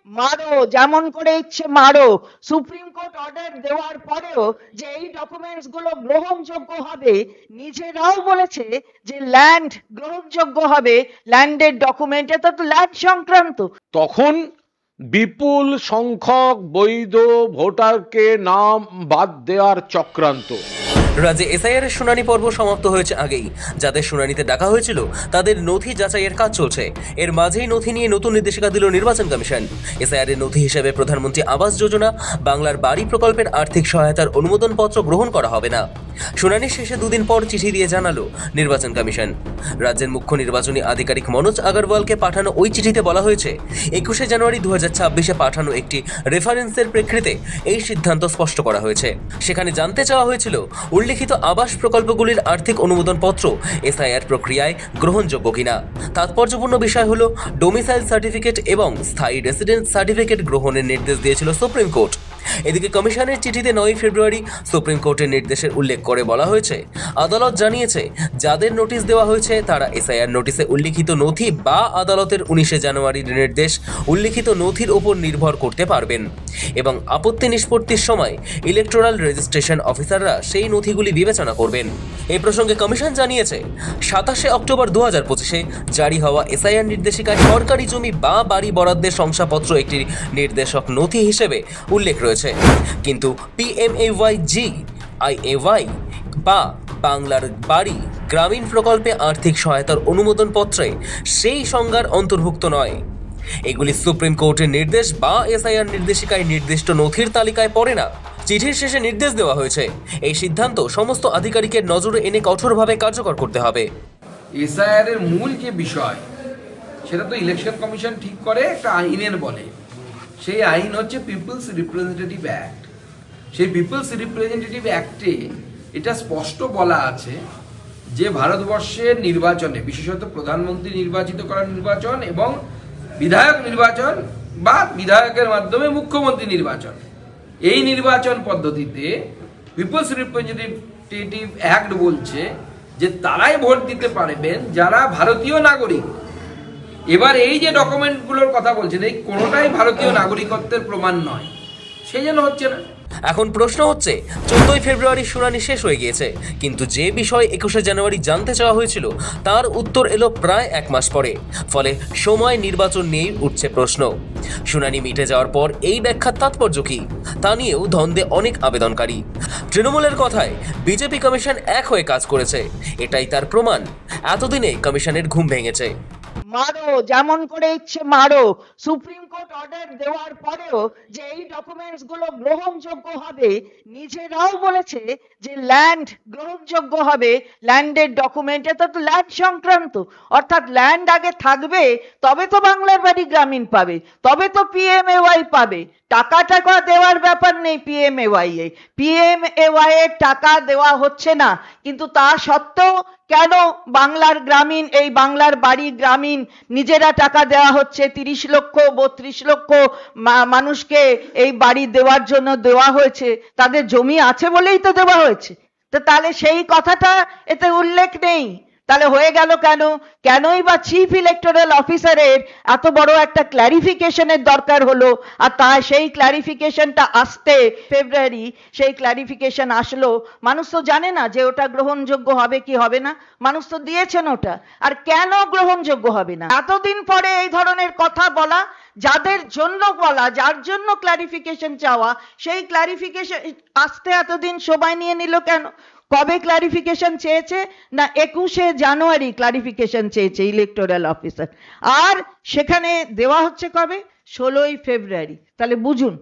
মারো, যেমন করে ইচ্ছে মারো। সুপ্রিম কোর্ট অর্ডার দেওয়ার পরেও যে এই ডকুমেন্টস গুলো গ্রহণযোগ্য হবে, নিজেরাও বলেছে যে ল্যান্ড গ্রহণযোগ্য হবে, ল্যান্ডের ডকুমেন্ট, এটা তো ল্যান্ড সংক্রান্ত। তখন বিপুল সংখ্যক বৈধ ভোটারকে নাম বাদ দেওয়ার চক্রান্ত। রাজ্যে এসআইআর এর শুনানি পর্ব সমাপ্ত হয়েছে আগেই। যাদের শুনানিতে ডাকা হয়েছিল তাদের নথি যাচাইয়ের কাজ চলছে। এর মাঝেই নথি নিয়ে নতুন নির্দেশিকা দিল নির্বাচন কমিশন। এসআইআর এর নথি হিসেবে প্রধানমন্ত্রী আবাস যোজনা, বাংলার বাড়ি প্রকল্পের আর্থিক সহায়তার অনুমোদনপত্র গ্রহণ করা হবে না। শুনানির শেষে দুদিন পর চিঠি দিয়ে জানালো নির্বাচন কমিশন। রাজ্যের মুখ্য নির্বাচনী আধিকারিক মনোজ আগরওয়ালকে পাঠানো ওই চিঠিতে বলা হয়েছে 21শে জানুয়ারি 2026-এ পাঠানো একটি রেফারেন্সের প্রেক্ষিতে এই সিদ্ধান্ত স্পষ্ট করা হয়েছে। সেখানে জানতে চাওয়া হয়েছিল উল্লেখিত আবাস প্রকল্পগুলির আর্থিক অনুমোদনপত্র এসআইআর প্রক্রিয়ায় গ্রহণযোগ্য কিনা। তাৎপর্যপূর্ণ বিষয় হলো ডোমিসাইল সার্টিফিকেট এবং স্থায়ী রেসিডেন্স সার্টিফিকেট গ্রহণের নির্দেশ দিয়েছিল সুপ্রিম কোর্ট। এদিকে কমিশনের চিঠিতে 9 ফেব্রুয়ারি সুপ্রিম কোর্টের নির্দেশের উল্লেখ করে বলা হয়েছে, আদালত জানিয়েছে যাদের নোটিশ দেওয়া হয়েছে তারা এসআইআর নোটিশে উল্লিখিত নথি বা আদালতের 19শে জানুয়ারির নির্দেশ উল্লিখিত নথির ওপর নির্ভর করতে পারবেন এবং আপত্তি নিষ্পত্তির সময় ইলেকটোরাল রেজিস্ট্রেশন অফিসাররা সেই নথিগুলি বিবেচনা করবেন। এই প্রসঙ্গে কমিশন জানিয়েছে 27শে অক্টোবর 2025-এ জারি হওয়া এসআইআর নির্দেশিকায় সরকারি জমি বা বাড়ি বরাদ্দের শংসাপত্র একটি নির্দেশক নথি হিসেবে উল্লেখ রয়েছে, কিন্তু PMAY-G IAY বা বাংলার বাড়ি গ্রামীণ প্রকল্পে আর্থিক সহায়তার অনুমোদনপত্রে সেই সংজ্ঞার অন্তর্ভুক্ত নয়। এগুলি সুপ্রিম কোর্টের নির্দেশ বা এসআইআর নির্দেশিকায় নির্দিষ্ট নথির তালিকায় পড়ে না। চিঠির শেষে নির্দেশ দেওয়া হয়েছে এই সিদ্ধান্ত সমস্ত আধিকারিকের নজরে এনে কঠোরভাবে কার্যকর করতে হবে। এসআইআর এর মূল যে বিষয় সেটা তো ইলেকশন কমিশন ঠিক করে একটা আইনের বলে। সেই আইন হচ্ছে পিপলস রিপ্রেজেন্টেটিভ অ্যাক্ট। সেই পিপলস রিপ্রেজেন্টেটিভ অ্যাক্টে এটা স্পষ্ট বলা আছে যে ভারতবর্ষের নির্বাচনে, বিশেষত প্রধানমন্ত্রী নির্বাচিত করার নির্বাচন এবং বিধায়ক নির্বাচন বা বিধায়কের মাধ্যমে মুখ্যমন্ত্রী নির্বাচন, এই নির্বাচন পদ্ধতিতে পিপলস রিপ্রেজেন্টেটিভ অ্যাক্ট বলছে যে তারাই ভোট দিতে পারবেন যারা ভারতীয় নাগরিক। এবার এই যে ডকুমেন্টগুলোর কথা বলছেন, এই কোনোটাই ভারতীয় নাগরিকত্বের প্রমাণ নয়, সেই জন্য হচ্ছে না। এখন প্রশ্ন হচ্ছে 14 ফেব্রুয়ারি শুনানি শেষ হয়ে গিয়েছে, কিন্তু যে বিষয় 21শে জানুয়ারি জানতে চাওয়া হয়েছিল তার উত্তর এলো প্রায় এক মাস পরে। ফলে সময় নির্বাচন নিয়েই উঠছে প্রশ্ন। শুনানি মিটে যাওয়ার পর এই ব্যাখ্যার তাৎপর্য কি তা নিয়েও দ্বন্দ্বে অনেক আবেদনকারী। তৃণমূলের কথায় বিজেপি কমিশন এক হয়ে কাজ করেছে, এটাই তার প্রমাণ। এতদিনে কমিশনের ঘুম ভেঙেছে। মারো, যেমন করে ইচ্ছে মারো। সুপ্রিম কোর্ট অর্ডার দেওয়ার পরেও যে এই ডকুমেন্টস গুলো গ্রহণযোগ্য হবে, নিজেরাও বলেছে যে ল্যান্ড গ্রহণযোগ্য হবে, ল্যান্ডের ডকুমেন্ট, এটা তো ল্যান্ড সংক্রান্ত। অর্থাৎ ল্যান্ড আগে থাকবে, তবে তো বাংলার বাড়ি গ্রামীণ পাবে, তবে তো PMAY পাবে। টাকা টাকা দেওয়ার ব্যাপার নেই PMAY এর টাকা দেওয়া হচ্ছে না, কিন্তু তা সত্ত্বেও কেন বাংলার গ্রামীণ, এই বাংলার বাড়ি গ্রামীণ নিজেরা টাকা দেওয়া হচ্ছে? 30 লক্ষ 32 লক্ষ মানুষকে এই বাড়ি দেওয়ার জন্য দেওয়া হয়েছে, তাদের জমি আছে বলেই তো দেওয়া হয়েছে। তো তাহলে সেই কথাটা এতে উল্লেখ নেই, তাহলে হয়ে গেল কেন? কেনই বা চিফ ইলেকটোরাল অফিসারের এত বড় একটা ক্ল্যারিফিকেশনের দরকার হলো? আর তা সেই ক্ল্যারিফিকেশনটা আসতে ফেব্রুয়ারি, সেই ক্ল্যারিফিকেশন আসলো, মানুষ তো জানে না যে ওটা গ্রহণযোগ্য হবে কি হবে না, মানুষ তো দিয়েছেন ওটা। আর কেন গ্রহণযোগ্য হবে না? এতদিন পরে এই ধরনের কথা বলা, যাদের জন্য বলা, যার জন্য ক্ল্যারিফিকেশন চাওয়া, সেই ক্ল্যারিফিকেশন আসতে এতদিন সময় নিয়ে নিল কেন? কবে ক্লারিফিকেশন চেয়েছে? না 21শে জানুয়ারি ক্লারিফিকেশন চেয়েছে ইলেকটোরাল অফিসার, আর সেখানে দেওয়া হচ্ছে কবে? 16ই ফেব্রুয়ারি। তাহলে বুঝুন।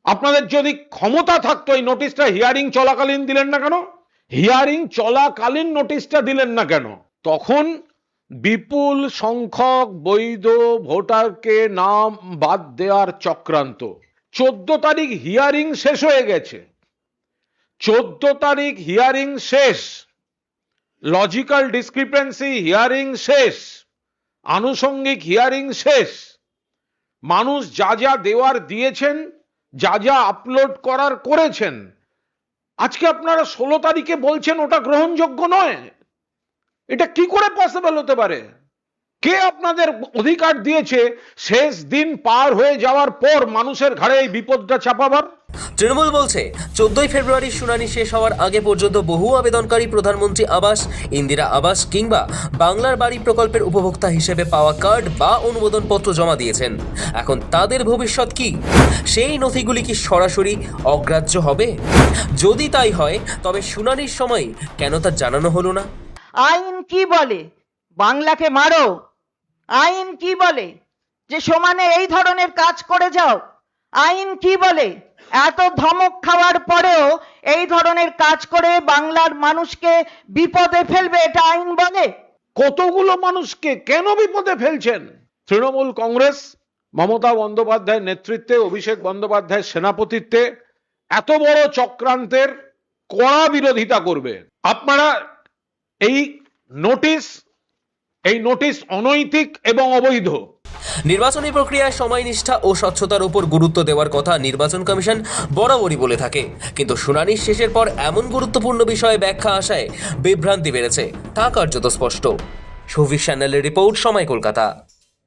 আপনাদের যদি ক্ষমতা থাকতো এই নোটিশটা হিয়ারিং চলাকালীন দিলেন না কেন? হিয়ারিং চলাকালীন নোটিশটা দিলেন না কেন? তখন বিপুল সংখ্যক বৈধ ভোটারকে নাম বাদ দেওয়ার চক্রান্ত। 14 তারিখ হিয়ারিং শেষ হয়ে গেছে, 14 তারিখ হিয়ারিং শেষ, লজিক্যাল ডিসক্রিপেন্সি হিয়ারিং শেষ, আনুষঙ্গিক হিয়ারিং শেষ, মানুষ যা যা দেওয়ার দিয়েছেন, যা যা আপলোড করার করেছেন। আজকে আপনারা 16 তারিখে বলছেন ওটা গ্রহণযোগ্য নয়। এটা কি করে পসিবল হতে পারে? কে আপনাদের অধিকার দিয়েছে শেষ দিন পার হয়ে যাওয়ার পর মানুষের ঘাড়ে এই বিপদটা চাপাবার? তৃণমূল বলছে 14ই ফেব্রুয়ারি শুনানি শেষ হওয়ার আগে পর্যন্ত বহু আবেদনকারী প্রধানমন্ত্রী আবাস, ইন্দিরা আবাস কিংবা বাংলার বাড়ি প্রকল্পের উপভোক্তা হিসেবে পাওয়া কার্ড বা অনুমোদনপত্র জমা দিয়েছেন। এখন তাদের ভবিষ্যৎ কি? সেই নথিগুলি কি সরাসরি অগ্রাহ্য হবে? যদি তাই হয় তবে শুনানির সময় কেন তা জানানো হলো না? আইন কি বলে? বাংলাকে মারো। আইন কি বলে? যে সমানে এই ধরনের কাজ করে যাও। আইন কি বলে? এত ধমক খাওয়ার পরেও এই ধরনের কাজ করে বাংলার মানুষকে বিপদে ফেলবে, এটা আইন বলে? কতগুলো মানুষকে কেন বিপদে ফেলছেন? তৃণমূল কংগ্রেস মমতা বন্দ্যোপাধ্যায়ের নেতৃত্বে, অভিষেক বন্দ্যোপাধ্যায়ের সেনাপতিত্বে এত বড় চক্রান্তের কড়া বিরোধিতা করবে। আপনারা এই নোটিশ অনৈতিক এবং অবৈধ। নির্বাচনী প্রক্রিয়ায় সময়নিষ্ঠা ও স্বচ্ছতার উপর গুরুত্ব দেওয়ার কথা নির্বাচন কমিশন বরাবরই বলে থাকে, কিন্তু শুনানির শেষের পর এমন গুরুত্বপূর্ণ বিষয়ে ব্যাখ্যা আসায় বিভ্রান্তি বেড়েছে, তা কার্যত স্পষ্ট। শৌভিক চ্যানেলের রিপোর্ট, সময় কলকাতা।